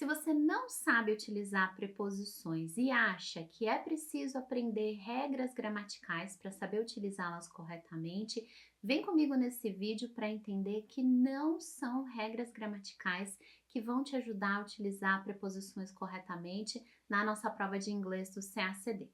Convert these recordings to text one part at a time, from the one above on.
Se você não sabe utilizar preposições e acha que é preciso aprender regras gramaticais para saber utilizá-las corretamente, vem comigo nesse vídeo para entender que não são regras gramaticais que vão te ajudar a utilizar preposições corretamente na nossa prova de inglês do CACD.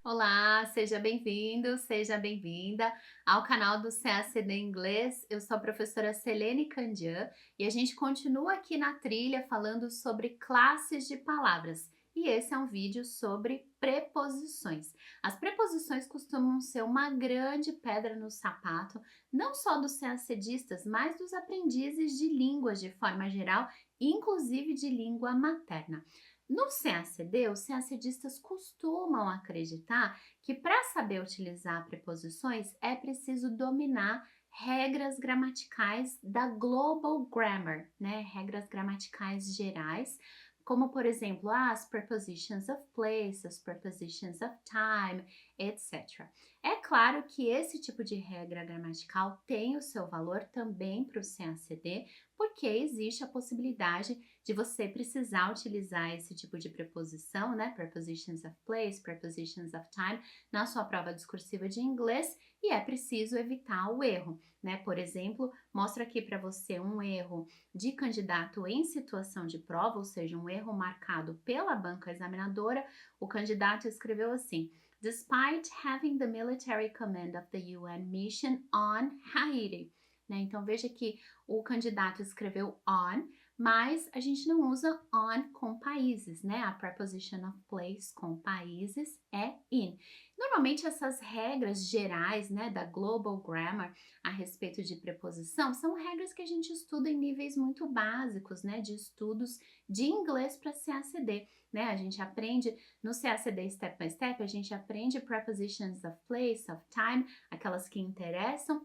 Olá, seja bem-vindo, seja bem-vinda ao canal do CACD Inglês. Eu sou a professora Selene Candian e a gente continua aqui na trilha falando sobre classes de palavras. E esse é um vídeo sobre preposições. As preposições costumam ser uma grande pedra no sapato, não só dos CACDistas, mas dos aprendizes de línguas de forma geral, inclusive de língua materna. No CACD, os CACDistas costumam acreditar que para saber utilizar preposições é preciso dominar regras gramaticais da Global Grammar, né? Regras gramaticais gerais, como por exemplo as prepositions of place, as prepositions of time, etc. É claro que esse tipo de regra gramatical tem o seu valor também para o CACD, porque existe a possibilidade de você precisar utilizar esse tipo de preposição, né? Prepositions of place, prepositions of time, na sua prova discursiva de inglês e é preciso evitar o erro, né? Por exemplo, mostro aqui para você um erro de candidato em situação de prova, ou seja, um erro marcado pela banca examinadora. O candidato escreveu assim: Despite having the military command of the UN mission on Haiti. Né? Então veja que o candidato escreveu on, mas a gente não usa on com países, né? A preposition of place com países é in. Normalmente essas regras gerais, né, da Global Grammar a respeito de preposição são regras que a gente estuda em níveis muito básicos, né, de estudos de inglês para CACD, né? A gente aprende no CACD Step by Step, a gente aprende prepositions of place, of time, aquelas que interessam,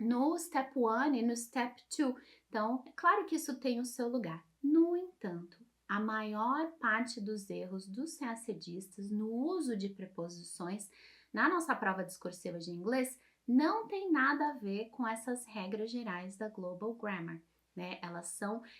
no Step 1 e no Step 2. Então, é claro que isso tem o seu lugar. No entanto, a maior parte dos erros dos CACDistas no uso de preposições na nossa prova discursiva de inglês não tem nada a ver com essas regras gerais da Global Grammar. Né?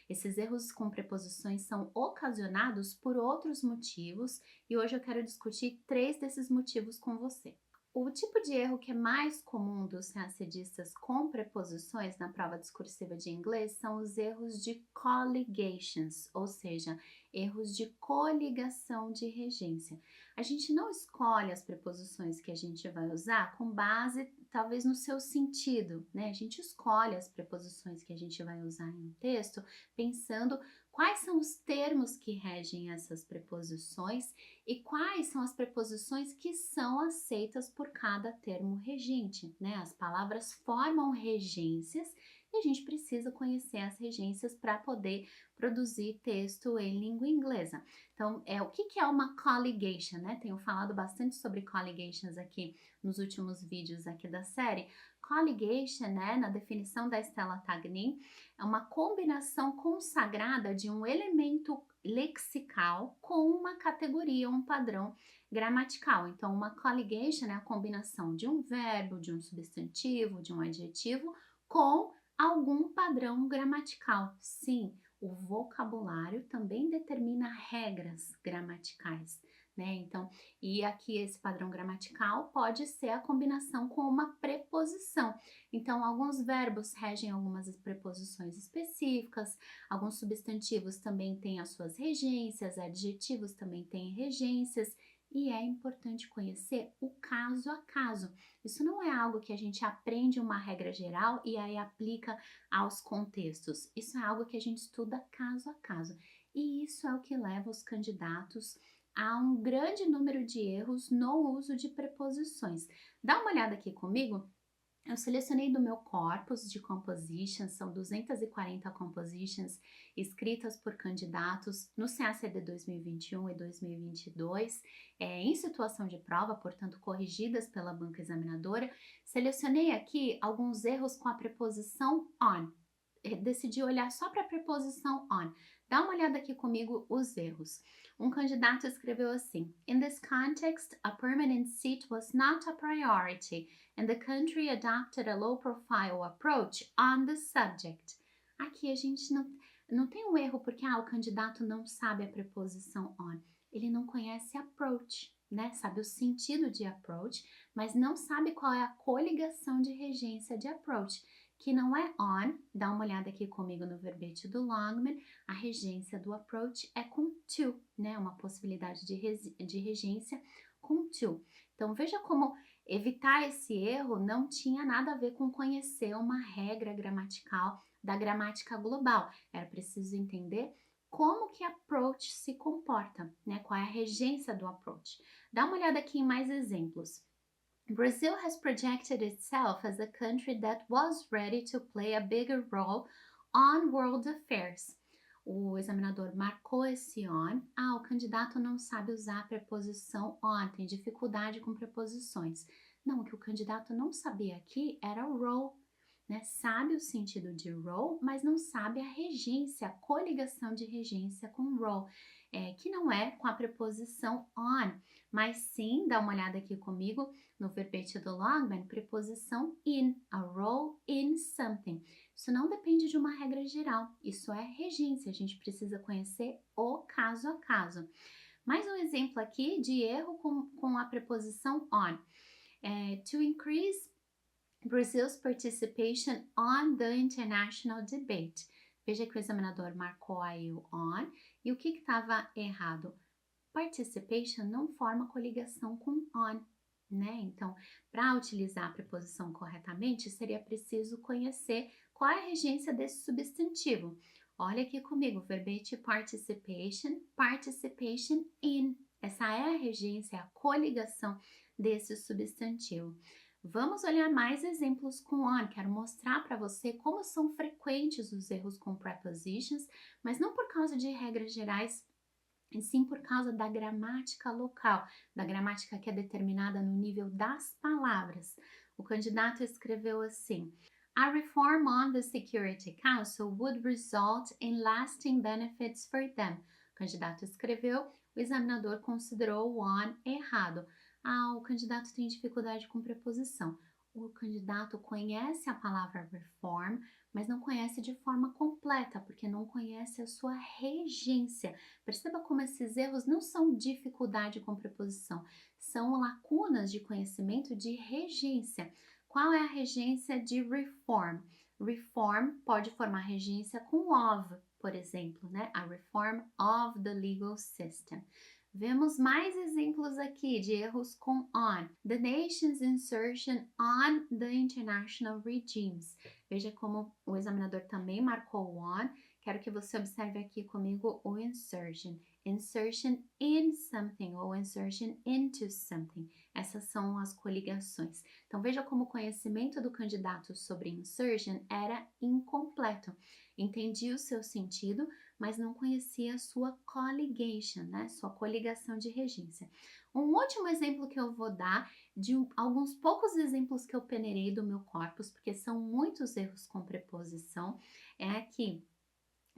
Esses erros com preposições são ocasionados por outros motivos e hoje eu quero discutir 3 desses motivos com você. O tipo de erro que é mais comum dos CACDistas com preposições na prova discursiva de inglês são os erros de colligations, ou seja, erros de coligação de regência. A gente não escolhe as preposições que a gente vai usar com base talvez no seu sentido, né? A gente escolhe as preposições que a gente vai usar em um texto pensando quais são os termos que regem essas preposições e quais são as preposições que são aceitas por cada termo regente, né? As palavras formam regências e a gente precisa conhecer as regências para poder produzir texto em língua inglesa. Então, o que é uma colligation, né? Tenho falado bastante sobre colligations aqui nos últimos vídeos aqui da série. Colligation, né, na definição da Stella Tagnin, é uma combinação consagrada de um elemento lexical com uma categoria, um padrão gramatical. Então, uma colligation é a combinação de um verbo, de um substantivo, de um adjetivo com algum padrão gramatical. Sim, o vocabulário também determina regras gramaticais, né? Então, e aqui esse padrão gramatical pode ser a combinação com uma preposição. Então, alguns verbos regem algumas preposições específicas, alguns substantivos também têm as suas regências, adjetivos também têm regências, e é importante conhecer o caso a caso. Isso não é algo que a gente aprende uma regra geral e aí aplica aos contextos. Isso é algo que a gente estuda caso a caso. E isso é o que leva os candidatos a um grande número de erros no uso de preposições. Dá uma olhada aqui comigo. Eu selecionei do meu corpus de compositions, são 240 compositions escritas por candidatos no CACD 2021 e 2022, em situação de prova, portanto corrigidas pela banca examinadora. Selecionei aqui alguns erros com a preposição on. Decidi olhar só para a preposição on. Dá uma olhada aqui comigo os erros. Um candidato escreveu assim: In this context, a permanent seat was not a priority, and the country adopted a low-profile approach on the subject. Aqui a gente não tem um erro porque o candidato não sabe a preposição on. Ele não conhece approach, né? Sabe o sentido de approach, mas não sabe qual é a coligação de regência de approach, que não é on. Dá uma olhada aqui comigo no verbete do Longman. A regência do approach é com to, né? Uma possibilidade de regência com to. Então veja como evitar esse erro não tinha nada a ver com conhecer uma regra gramatical da gramática global. Era preciso entender como que approach se comporta, né? Qual é a regência do approach. Dá uma olhada aqui em mais exemplos. Brazil has projected itself as a country that was ready to play a bigger role on world affairs. O examinador marcou esse on. O candidato não sabe usar a preposição on, tem dificuldade com preposições. Não, o que o candidato não sabia aqui era o role, né? Sabe o sentido de role, mas não sabe a regência, a coligação de regência com role, que não é com a preposição on, mas sim, dá uma olhada aqui comigo no verbete do Longman, preposição in, a role in something. Isso não depende de uma regra geral, isso é regência, a gente precisa conhecer o caso a caso. Mais um exemplo aqui de erro com a preposição on. To increase Brazil's participation on the international debate. Veja que o examinador marcou aí o on, e o que estava errado? Participation não forma coligação com on, né? Então, para utilizar a preposição corretamente, seria preciso conhecer qual é a regência desse substantivo. Olha aqui comigo, verbete participation, participation in. Essa é a regência, a coligação desse substantivo. Vamos olhar mais exemplos com on. Quero mostrar para você como são frequentes os erros com prepositions, mas não por causa de regras gerais, e sim por causa da gramática local, da gramática que é determinada no nível das palavras. O candidato escreveu assim: A reform on the Security Council would result in lasting benefits for them. O candidato escreveu, o examinador considerou o on errado. O candidato tem dificuldade com preposição. O candidato conhece a palavra reform, mas não conhece de forma completa, porque não conhece a sua regência. Perceba como esses erros não são dificuldade com preposição, são lacunas de conhecimento de regência. Qual é a regência de reform? Reform pode formar regência com of, por exemplo, né? A reform of the legal system. Vemos mais exemplos aqui de erros com on. The nation's insertion on the international regimes. Veja como o examinador também marcou o on. Quero que você observe aqui comigo o insertion. Insertion in something ou insertion into something. Essas são as coligações. Então veja como o conhecimento do candidato sobre insertion era incompleto. Entendi o seu sentido, mas não conhecia a sua colligation, né? Sua coligação de regência. Um último exemplo que eu vou dar, de alguns poucos exemplos que eu peneirei do meu corpus, porque são muitos erros com preposição, é aqui.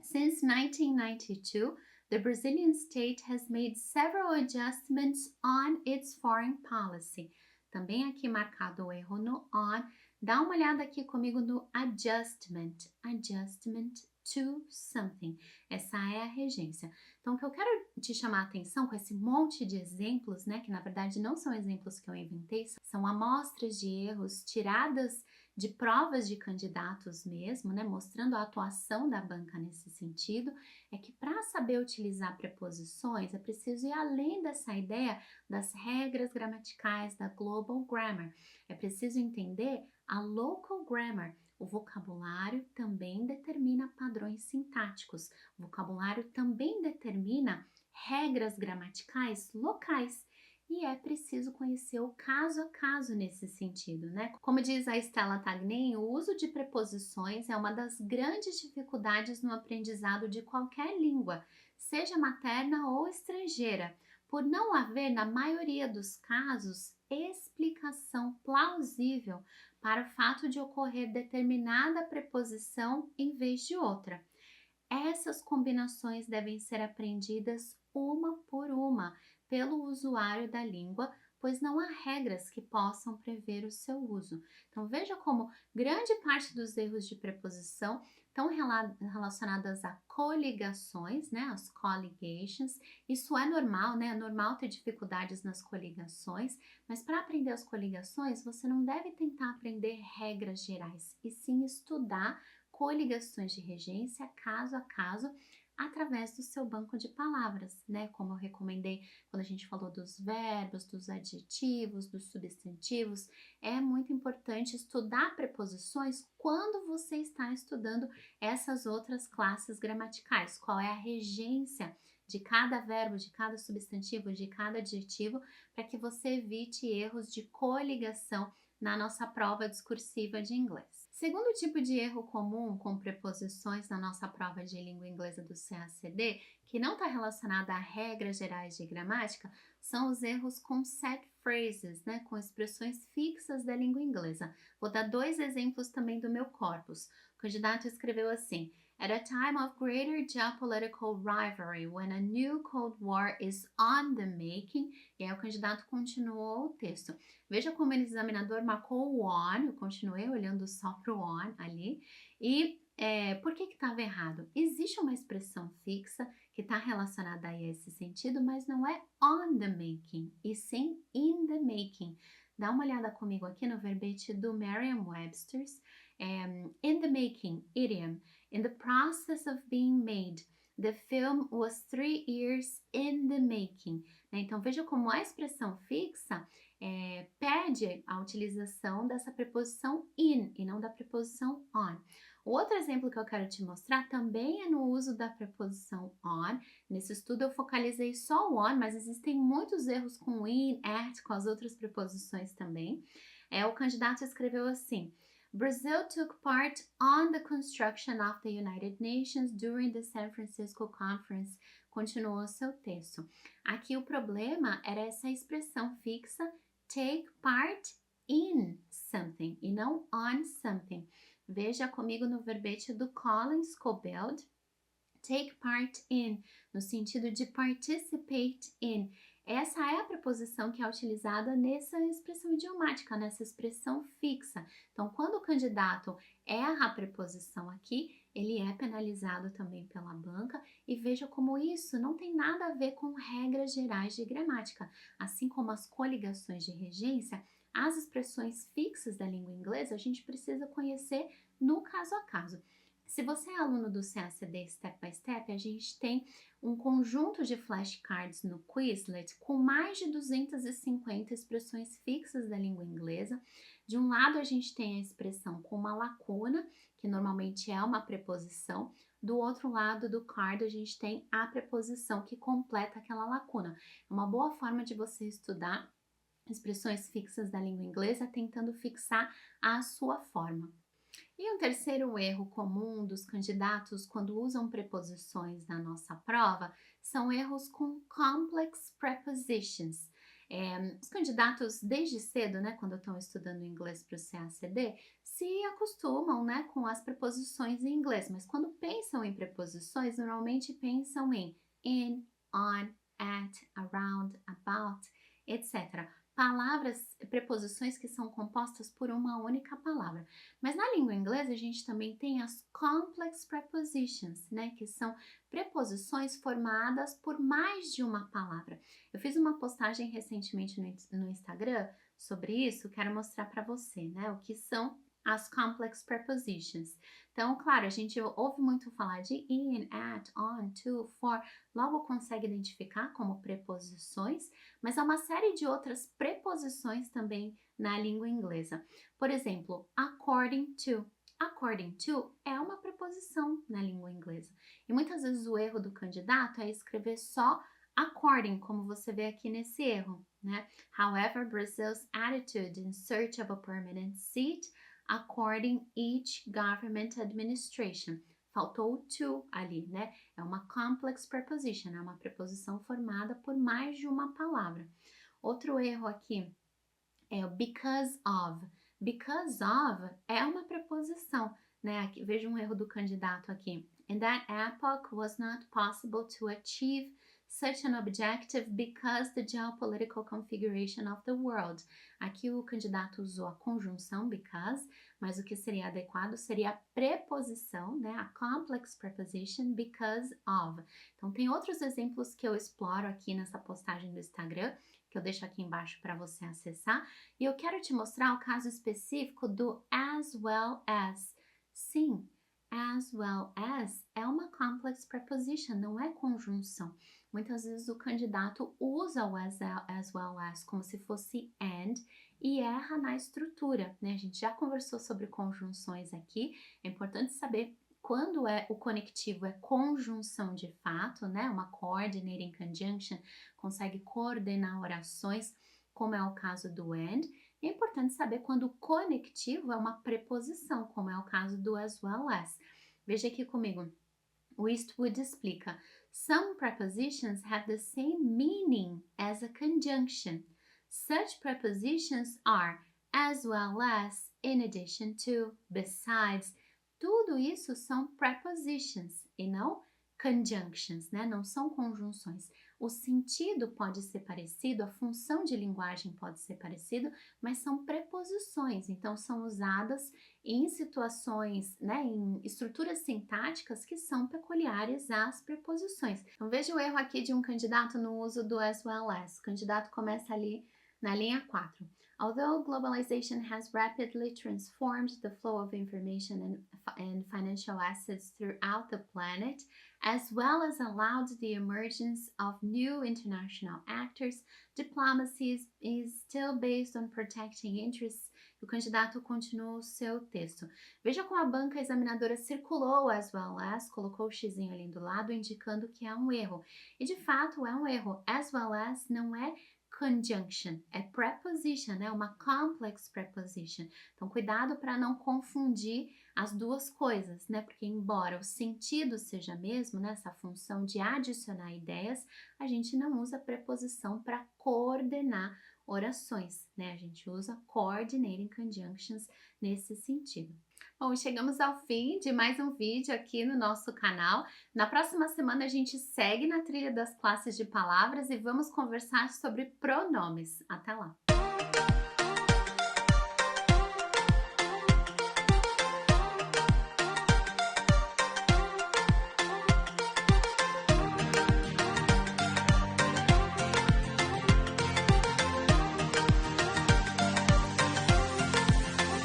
Since 1992, the Brazilian state has made several adjustments on its foreign policy. Também aqui marcado o erro no on. Dá uma olhada aqui comigo no adjustment. Adjustment to something. Essa é a regência. Então, o que eu quero te chamar a atenção com esse monte de exemplos, né, que na verdade não são exemplos que eu inventei, são amostras de erros tiradas de provas de candidatos mesmo, né, mostrando a atuação da banca nesse sentido, é que para saber utilizar preposições é preciso ir além dessa ideia das regras gramaticais da Global Grammar. É preciso entender a Local Grammar. O vocabulário também determina padrões sintáticos. O vocabulário também determina regras gramaticais locais. E é preciso conhecer o caso a caso nesse sentido, né? Como diz a Stella Tagnin, o uso de preposições é uma das grandes dificuldades no aprendizado de qualquer língua, seja materna ou estrangeira, por não haver, na maioria dos casos, explicação plausível para o fato de ocorrer determinada preposição em vez de outra. Essas combinações devem ser aprendidas uma por uma pelo usuário da língua, pois não há regras que possam prever o seu uso. Então, veja como grande parte dos erros de preposição estão relacionadas a coligações, né, as colligations. Isso é normal, né? É normal ter dificuldades nas coligações, mas para aprender as coligações, você não deve tentar aprender regras gerais, e sim estudar coligações de regência caso a caso através do seu banco de palavras, né? Como eu recomendei quando a gente falou dos verbos, dos adjetivos, dos substantivos, é muito importante estudar preposições quando você está estudando essas outras classes gramaticais. Qual é a regência de cada verbo, de cada substantivo, de cada adjetivo, para que você evite erros de coligação na nossa prova discursiva de inglês. Segundo tipo de erro comum com preposições na nossa prova de língua inglesa do CACD, que não está relacionada a regras gerais de gramática, são os erros com set phrases, né, com expressões fixas da língua inglesa. Vou dar dois exemplos também do meu corpus. O candidato escreveu assim: At a time of greater geopolitical rivalry, when a new Cold War is on the making, e aí o candidato continuou o texto. Veja como o examinador marcou o on, eu continuei olhando só para o on ali, e por que estava errado? Existe uma expressão fixa que está relacionada a esse sentido, mas não é on the making, e sim in the making. Dá uma olhada comigo aqui no verbete do Merriam-Webster's. In the making, idiom, in the process of being made. The film was 3 years in the making. Né? Então veja como a expressão fixa pede a utilização dessa preposição in e não da preposição on. O outro exemplo que eu quero te mostrar também é no uso da preposição on. Nesse estudo eu focalizei só o on, mas existem muitos erros com in, at, com as outras preposições também. O candidato escreveu assim: Brazil took part on the construction of the United Nations during the San Francisco Conference. Continuou seu texto. Aqui o problema era essa expressão fixa take part in something e não on something. Veja comigo no verbete do Collins Cobeld, take part in, no sentido de participate in. Essa é a preposição que é utilizada nessa expressão idiomática, nessa expressão fixa. Então, quando o candidato erra a preposição aqui, ele é penalizado também pela banca, e veja como isso não tem nada a ver com regras gerais de gramática. Assim como as coligações de regência, as expressões fixas da língua inglesa a gente precisa conhecer no caso a caso. Se você é aluno do CACD Step by Step, a gente tem um conjunto de flashcards no Quizlet com mais de 250 expressões fixas da língua inglesa. De um lado, a gente tem a expressão com uma lacuna, que normalmente é uma preposição. Do outro lado do card, a gente tem a preposição que completa aquela lacuna. É uma boa forma de você estudar expressões fixas da língua inglesa, tentando fixar a sua forma. E um terceiro erro comum dos candidatos quando usam preposições na nossa prova são erros com complex prepositions. Os candidatos, desde cedo, né, quando estão estudando inglês para o CACD, se acostumam, né, com as preposições em inglês, mas quando pensam em preposições, normalmente pensam em in, on, at, around, about, etc. Palavras, preposições que são compostas por uma única palavra. Mas na língua inglesa a gente também tem as complex prepositions, né, que são preposições formadas por mais de uma palavra. Eu fiz uma postagem recentemente no Instagram sobre isso, quero mostrar para você, né, o que são as complex prepositions. Então, claro, a gente ouve muito falar de in, at, on, to, for, logo consegue identificar como preposições, mas há uma série de outras preposições também na língua inglesa. Por exemplo, according to. According to é uma preposição na língua inglesa. E muitas vezes o erro do candidato é escrever só according, como você vê aqui nesse erro, né? However, Brazil's attitude in search of a permanent seat according each government administration. Faltou o to ali, né? É uma complex preposition, é uma preposição formada por mais de uma palavra. Outro erro aqui é o because of. Because of é uma preposição, né? Aqui, veja um erro do candidato aqui. In that epoch was not possible to achieve such an objective because the geopolitical configuration of the world. Aqui o candidato usou a conjunção because, mas o que seria adequado seria a preposição, né? A complex preposition because of. Então tem outros exemplos que eu exploro aqui nessa postagem do Instagram, que eu deixo aqui embaixo para você acessar, e eu quero te mostrar o caso específico do as well as. Sim, as well as é uma complex preposition, não é conjunção. Muitas vezes o candidato usa o as well as como se fosse and e erra na estrutura, né? A gente já conversou sobre conjunções aqui, é importante saber quando é o conectivo é conjunção de fato, né? Uma coordinating conjunction consegue coordenar orações, como é o caso do and. É importante saber quando o conectivo é uma preposição, como é o caso do as well as. Veja aqui comigo. O Eastwood explica: Some prepositions have the same meaning as a conjunction. Such prepositions are as well as, in addition to, besides. Tudo isso são prepositions e não conjunctions, né? Não são conjunções. O sentido pode ser parecido, a função de linguagem pode ser parecido, mas são preposições, então são usadas em situações, né, em estruturas sintáticas que são peculiares às preposições. Então veja o erro aqui de um candidato no uso do as well as. O candidato começa ali na linha 4. Although globalization has rapidly transformed the flow of information and financial assets throughout the planet, as well as allowed the emergence of new international actors, diplomacy is still based on protecting interests. O candidato continua o seu texto. Veja como a banca examinadora circulou as well as, colocou o xizinho ali do lado, indicando que é um erro. E de fato é um erro. As well as não é conjunction, é preposition, é uma complex preposition. Então, cuidado para não confundir as duas coisas, né? Porque embora o sentido seja mesmo, né, essa função de adicionar ideias, a gente não usa preposição para coordenar orações, né? A gente usa coordinating conjunctions nesse sentido. Bom, chegamos ao fim de mais um vídeo aqui no nosso canal. Na próxima semana a gente segue na trilha das classes de palavras e vamos conversar sobre pronomes. Até lá!